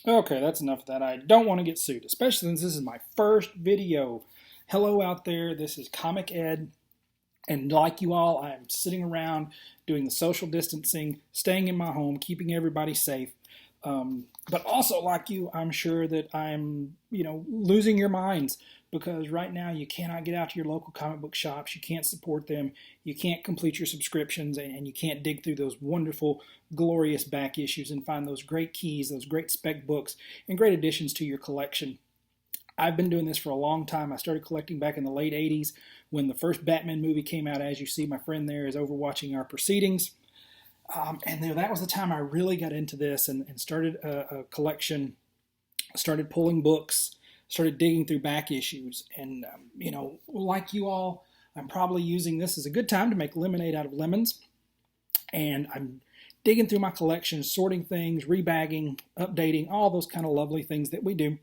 Okay, that's enough of that. I don't want to get sued, especially since this is my first video. Hello out there, this is Comic Ed, and like you all, I'm sitting around doing the social distancing, staying in my home, keeping everybody safe. But also, like you, I'm sure that I'm, losing your minds because right now you cannot get out to your local comic book shops. You can't support them. You can't complete your subscriptions, and you can't dig through those wonderful, glorious back issues and find those great keys, those great spec books, and great additions to your collection. I've been doing this for a long time. I started collecting back in the late 80s when the first Batman movie came out. As you see, my friend there is overwatching our proceedings. And that was the time I really got into this and started a collection, started pulling books, started digging through back issues. And, like you all, I'm probably using this as a good time to make lemonade out of lemons. And I'm digging through my collection, sorting things, rebagging, updating, all those kind of lovely things that we do.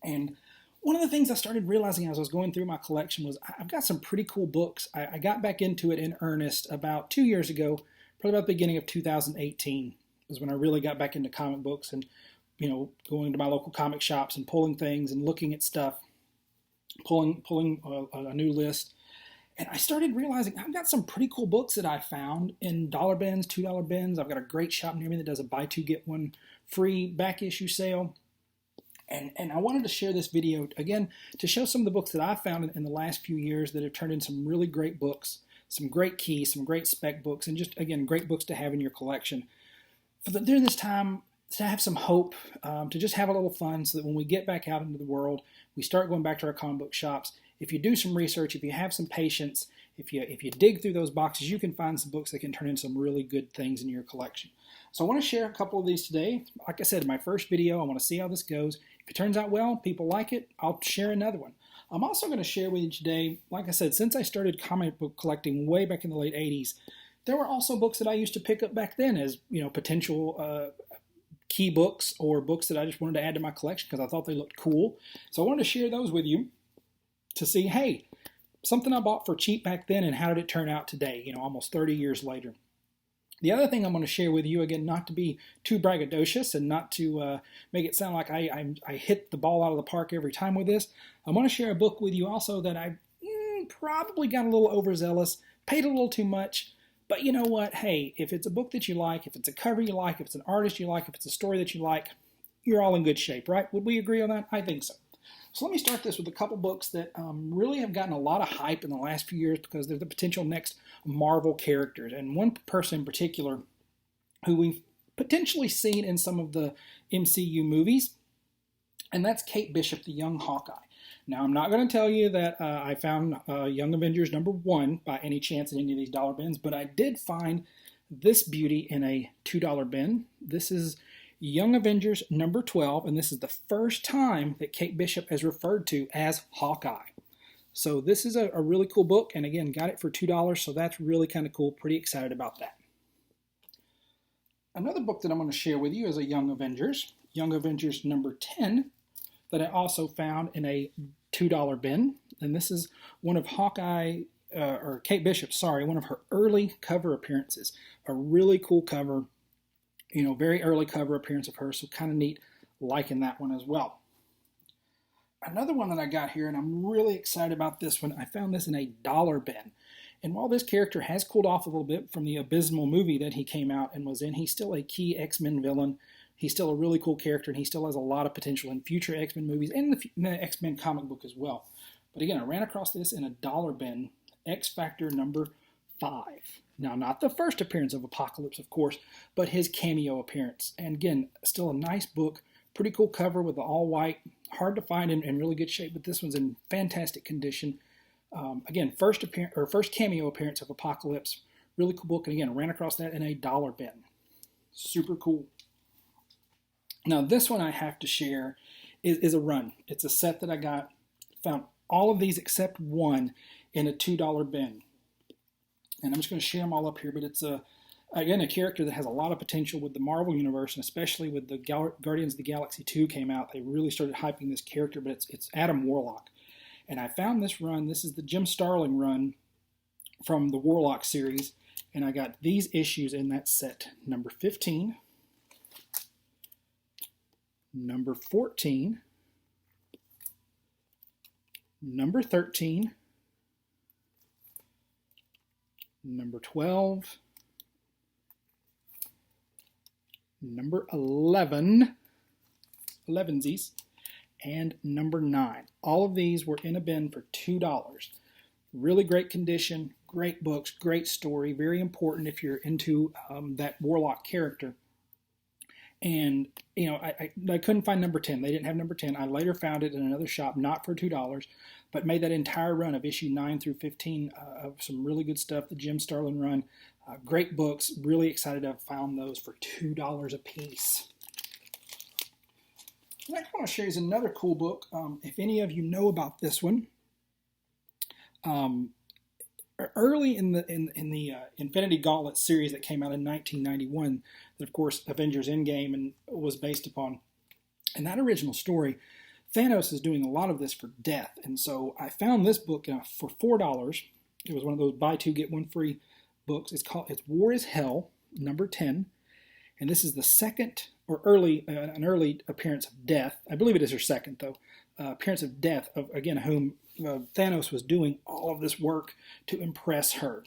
And one of the things I started realizing as I was going through my collection was I've got some pretty cool books. I got back into it in earnest about 2 years ago, probably about the beginning of 2018 was when I really got back into comic books and, going to my local comic shops and pulling things and looking at stuff, pulling a new list. And I started realizing I've got some pretty cool books that I found in dollar bins, $2 bins. I've got a great shop near me that does a buy two, get one free back issue sale. And I wanted to share this video again to show some of the books that I've found in the last few years that have turned into some really great books, some great keys, some great spec books, and just again great books to have in your collection. During this time, to have some hope, to just have a little fun, so that when we get back out into the world, we start going back to our comic book shops. If you do some research, if you have some patience, if you dig through those boxes, you can find some books that can turn into some really good things in your collection. So I want to share a couple of these today. Like I said, my first video, I want to see how this goes. If it turns out well, people like it, I'll share another one. I'm also going to share with you today, like I said, since I started comic book collecting way back in the late 80s, there were also books that I used to pick up back then as potential key books or books that I just wanted to add to my collection because I thought they looked cool. So I wanted to share those with you to see, hey, something I bought for cheap back then and how did it turn out today, almost 30 years later. The other thing I'm going to share with you, again, not to be too braggadocious and not to make it sound like I hit the ball out of the park every time with this, I want to share a book with you also that I probably got a little overzealous, paid a little too much, but you know what? Hey, if it's a book that you like, if it's a cover you like, if it's an artist you like, if it's a story that you like, you're all in good shape, right? Would we agree on that? I think so. So let me start this with a couple books that really have gotten a lot of hype in the last few years because they're the potential next Marvel characters. And one person in particular who we've potentially seen in some of the MCU movies, and that's Kate Bishop, the young Hawkeye. Now, I'm not going to tell you that I found Young Avengers #1 by any chance in any of these dollar bins, but I did find this beauty in a $2 bin. This is Young Avengers #12, and this is the first time that Kate Bishop is referred to as Hawkeye. So this is a really cool book, and again, got it for $2, so that's really kind of cool. Pretty excited about that. Another book that I'm going to share with you is a Young Avengers #10, that I also found in a $2 bin, and this is one of Kate Bishop, one of her early cover appearances. A really cool cover. Very early cover appearance of her, so kind of neat, liking that one as well. Another one that I got here, and I'm really excited about this one, I found this in a dollar bin. And while this character has cooled off a little bit from the abysmal movie that he came out and was in, he's still a key X-Men villain. He's still a really cool character, and he still has a lot of potential in future X-Men movies and the X-Men comic book as well. But again, I ran across this in a dollar bin, X-Factor #5. Now, not the first appearance of Apocalypse, of course, but his cameo appearance. And again, still a nice book, pretty cool cover with the all white, hard to find in really good shape, but this one's in fantastic condition. Again, first cameo appearance of Apocalypse, really cool book. And again, I ran across that in a dollar bin. Super cool. Now, this one I have to share is a run. It's a set that I got, found all of these except one in a $2 bin. And I'm just going to share them all up here, but it's again a character that has a lot of potential with the Marvel Universe, and especially with the Guardians of the Galaxy 2 came out, they really started hyping this character, but it's Adam Warlock. And I found this run, this is the Jim Starlin run from the Warlock series, and I got these issues in that set, #15, number 14, number 13, number 12, number 11, 11sies, and number 9. All of these were in a bin for $2. Really great condition, great books, great story, very important if you're into that warlock character. And, you know, I couldn't find number 10. They didn't have number 10. I later found it in another shop, not for $2, but made that entire run of issue 9 through 15 of some really good stuff, the Jim Starlin run. Great books. Really excited to have found those for $2 a piece. Next I want to share is another cool book. If any of you know about this one, early in the Infinity Gauntlet series that came out in 1991, that of course Avengers Endgame and was based upon, in that original story, Thanos is doing a lot of this for death, and so I found this book for $4. It was one of those buy two get one free books. It's War is Hell, number 10, and this is the second or an early appearance of Death. I believe it is her second though. Appearance of Death, of again whom Thanos was doing all of this work to impress her.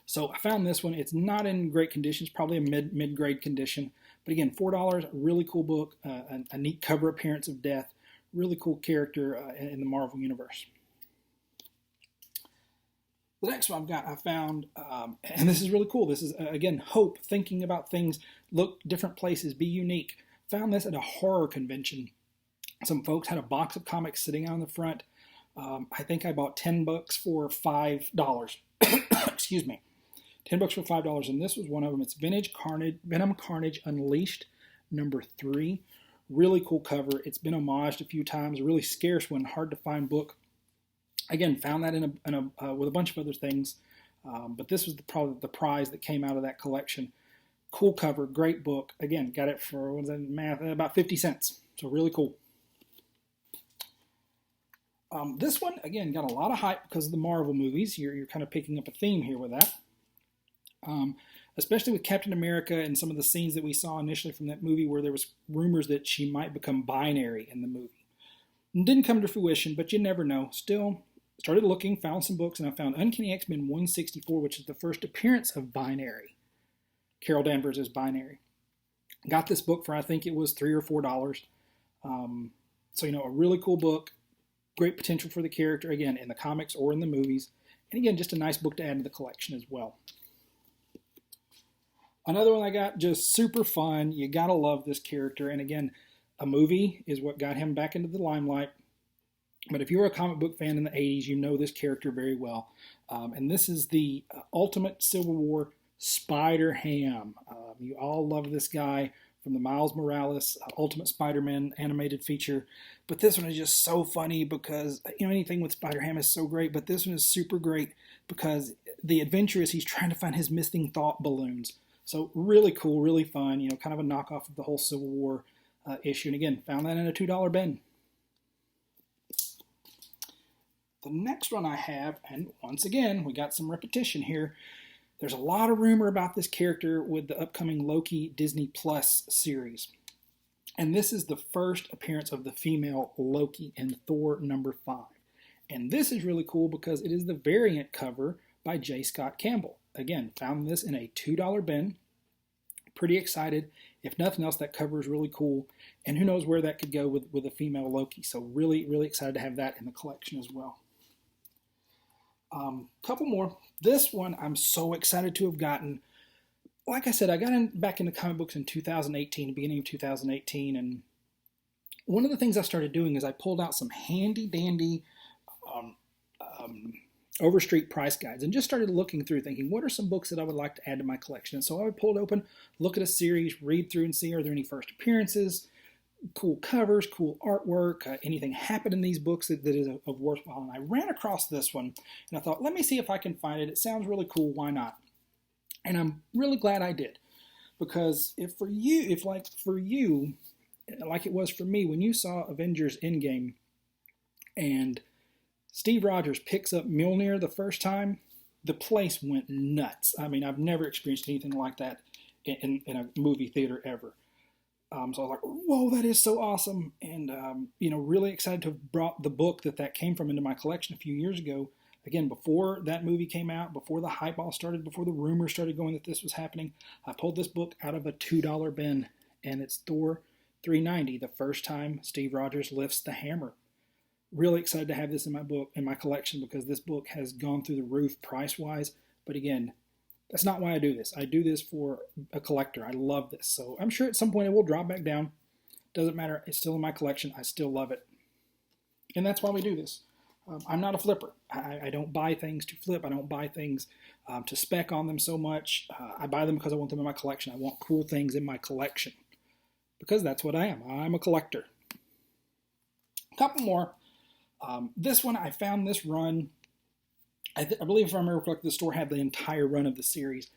So I found this one. It's not in great condition. It's probably a mid-grade condition. But again, $4, really cool book, a neat cover appearance of Death, really cool character in the Marvel Universe. The next one I found, and this is really cool. This is, again, hope, thinking about things, look different places, be unique. Found this at a horror convention. Some folks had a box of comics sitting out on the front. I think I bought 10 books for $5. Excuse me. 10 books for $5, and this was one of them. It's Venom Carnage Unleashed, number 3. Really cool cover. It's been homaged a few times. A really scarce one, hard to find book. Again, found that with a bunch of other things, but this was probably the prize that came out of that collection. Cool cover, great book. Again, got it for, what was that math? About 50 cents. So really cool. This one, again, got a lot of hype because of the Marvel movies. You're kind of picking up a theme here with that. Especially with Captain America and some of the scenes that we saw initially from that movie where there was rumors that she might become binary in the movie. It didn't come to fruition, but you never know. Still, started looking, found some books, and I found Uncanny X-Men 164, which is the first appearance of Binary. Carol Danvers is Binary. Got this book for, I think it was $3 or $4. So, a really cool book. Great potential for the character, again, in the comics or in the movies. And again, just a nice book to add to the collection as well. Another one I got, just super fun. You gotta love this character. And again, a movie is what got him back into the limelight. But if you're a comic book fan in the 80s, you know this character very well. And this is the Ultimate Civil War Spider-Ham. You all love this guy from the Miles Morales Ultimate Spider-Man animated feature. But this one is just so funny because, anything with Spider-Ham is so great, but this one is super great because the adventure is he's trying to find his missing thought balloons. So really cool, really fun, kind of a knockoff of the whole Civil War issue. And again, found that in a $2 bin. The next one I have, and once again, we got some repetition here. There's a lot of rumor about this character with the upcoming Loki Disney Plus series. And this is the first appearance of the female Loki in Thor number 5. And this is really cool because it is the variant cover by J. Scott Campbell. Again, found this in a $2 bin. Pretty excited. If nothing else, that cover is really cool. And who knows where that could go with a female Loki. So really, really excited to have that in the collection as well. Couple more. This one I'm so excited to have gotten. Like I said, I got back into comic books in 2018, beginning of 2018, and one of the things I started doing is I pulled out some handy-dandy Overstreet price guides and just started looking through, thinking, what are some books that I would like to add to my collection? And so I would pull it open, look at a series, read through and see, are there any first appearances, cool covers, cool artwork, anything happened in these books that is of worthwhile. And I ran across this one, and I thought, let me see if I can find it. It sounds really cool. Why not? And I'm really glad I did, because like it was for me, when you saw Avengers Endgame and Steve Rogers picks up Mjolnir the first time, the place went nuts. I mean, I've never experienced anything like that in a movie theater ever. So I was like, whoa, that is so awesome. And, really excited to have brought the book that came from into my collection a few years ago. Again, before that movie came out, before the hype all started, before the rumors started going that this was happening, I pulled this book out of a $2 bin, and it's Thor 390, the first time Steve Rogers lifts the hammer. Really excited to have this in my collection, because this book has gone through the roof price-wise. But again, that's not why I do this. I do this for a collector. I love this. So I'm sure at some point it will drop back down. Doesn't matter. It's still in my collection. I still love it. And that's why we do this. I'm not a flipper. I don't buy things to flip. I don't buy things to spec on them so much. I buy them because I want them in my collection. I want cool things in my collection, because that's what I am. I'm a collector. A couple more. This one, I found this run. I believe, if I remember correctly, the store had the entire run of the series.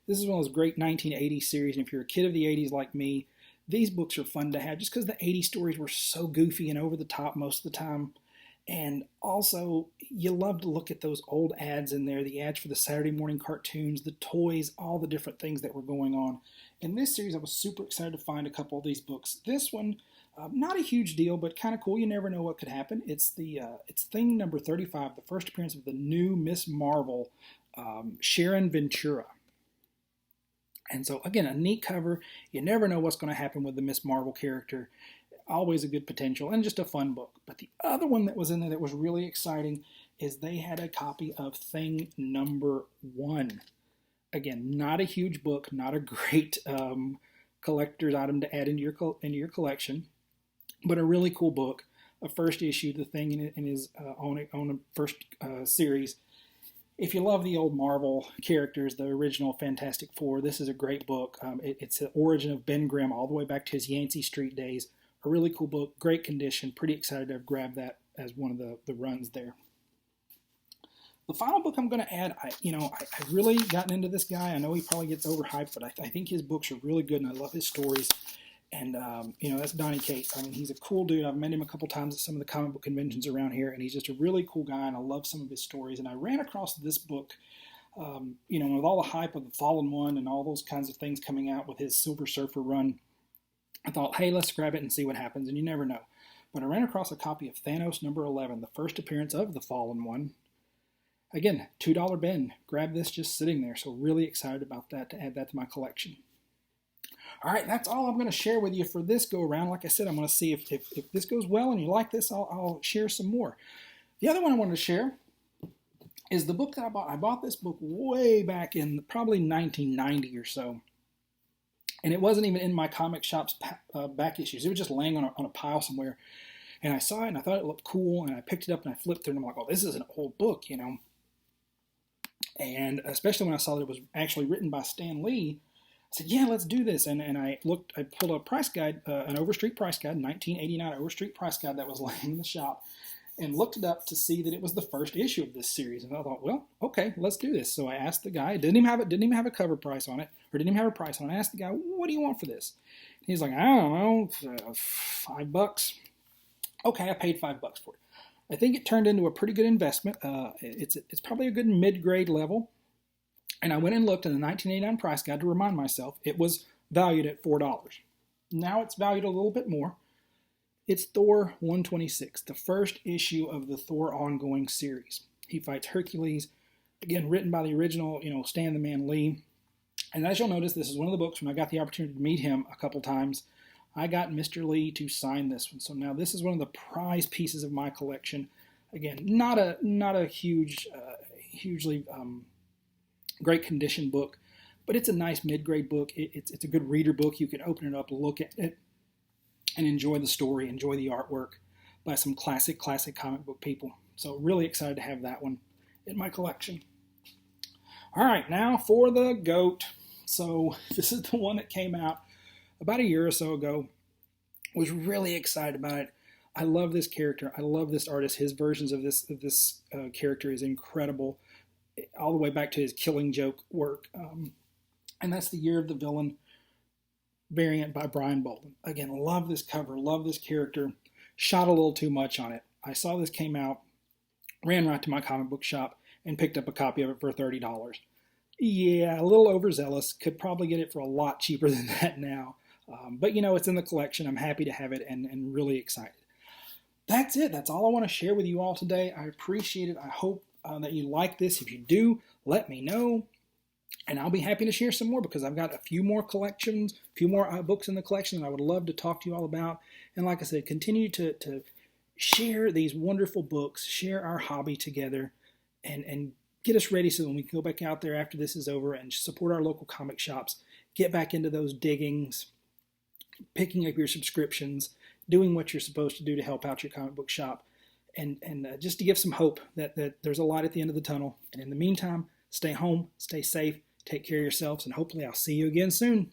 This is one of those great 1980s series, and if you're a kid of the 80s like me, these books are fun to have just because the 80s stories were so goofy and over the top most of the time. And also, you love to look at those old ads in there, the ads for the Saturday morning cartoons, the toys, all the different things that were going on. In this series, I was super excited to find a couple of these books. This one, not a huge deal, but kind of cool. You never know what could happen. It's thing number 35, the first appearance of the new Miss Marvel, Sharon Ventura. And so, again, a neat cover. You never know what's going to happen with the Miss Marvel character. Always a good potential, and just a fun book. But the other one that was in there that was really exciting is they had a copy of Thing Number 1. Again, not a huge book, not a great collector's item to add into your collection, but a really cool book. A first issue, the Thing in his on a first series. If you love the old Marvel characters, the original Fantastic Four, this is a great book. It's the origin of Ben Grimm all the way back to his Yancey Street days. A really cool book, great condition. Pretty excited to have grabbed that as one of the runs there. The final book I'm going to add, I've really gotten into this guy. I know he probably gets overhyped, but I think his books are really good, and I love his stories. And, that's Donny Cates. I mean, he's a cool dude. I've met him a couple times at some of the comic book conventions around here, and he's just a really cool guy, and I love some of his stories. And I ran across this book, with all the hype of the Fallen One and all those kinds of things coming out with his Silver Surfer run. I thought, hey, let's grab it and see what happens, and you never know. But I ran across a copy of Thanos number 11, the first appearance of the Fallen One. Again, $2 bin. Grab this just sitting there, so really excited about that, to add that to my collection. All right, that's all I'm going to share with you for this go-around. Like I said, I'm going to see if this goes well and you like this, I'll share some more. The other one I wanted to share is the book that I bought. I bought this book way back in probably 1990 or so. And it wasn't even in my comic shop's back issues. It was just laying on a pile somewhere. And I saw it, and I thought it looked cool, and I picked it up, and I flipped through, and I'm like, oh, this is an old book, And especially when I saw that it was actually written by Stan Lee, I said, yeah, let's do this. And I pulled a price guide, an Overstreet price guide, 1989 Overstreet price guide that was laying in the shop, and looked it up to see that it was the first issue of this series. And I thought, well, okay, let's do this. So I asked the guy, didn't even have a cover price on it, or didn't even have a price on it. I asked the guy, what do you want for this? And he's like, I don't know, $5. Okay, I paid $5 for it. I think it turned into a pretty good investment. It's probably a good mid-grade level. And I went and looked in the 1989 price guide to remind myself it was valued at $4. Now it's valued a little bit more. It's Thor 126, the first issue of the Thor ongoing series. He fights Hercules, again, written by the original, Stan the Man Lee. And as you'll notice, this is one of the books, when I got the opportunity to meet him a couple times, I got Mr. Lee to sign this one. So now this is one of the prize pieces of my collection. Again, not a hugely great condition book, but it's a nice mid-grade book. It's a good reader book. You can open it up, look at it, and enjoy the story, enjoy the artwork by some classic comic book people. So really excited to have that one in my collection. All right, now for the GOAT. So this is the one that came out about a year or so ago. Was really excited about it. I love this character. I love this artist. His versions of this character is incredible, all the way back to his Killing Joke work. And that's the Year of the Villain variant by Brian Bolden. Again, love this cover, love this character. Shot a little too much on it. I saw this came out, ran right to my comic book shop, and picked up a copy of it for $30. Yeah, a little overzealous. Could probably get it for a lot cheaper than that now. But it's in the collection. I'm happy to have it and really excited. That's it. That's all I want to share with you all today. I appreciate it. I hope that you like this. If you do, let me know. And I'll be happy to share some more because I've got a few more collections, a few more books in the collection that I would love to talk to you all about. And like I said, continue to share these wonderful books, share our hobby together, and get us ready so when we can go back out there after this is over and support our local comic shops, get back into those diggings, picking up your subscriptions, doing what you're supposed to do to help out your comic book shop, and just to give some hope that there's a light at the end of the tunnel. And in the meantime, stay home, stay safe, take care of yourselves, and hopefully I'll see you again soon.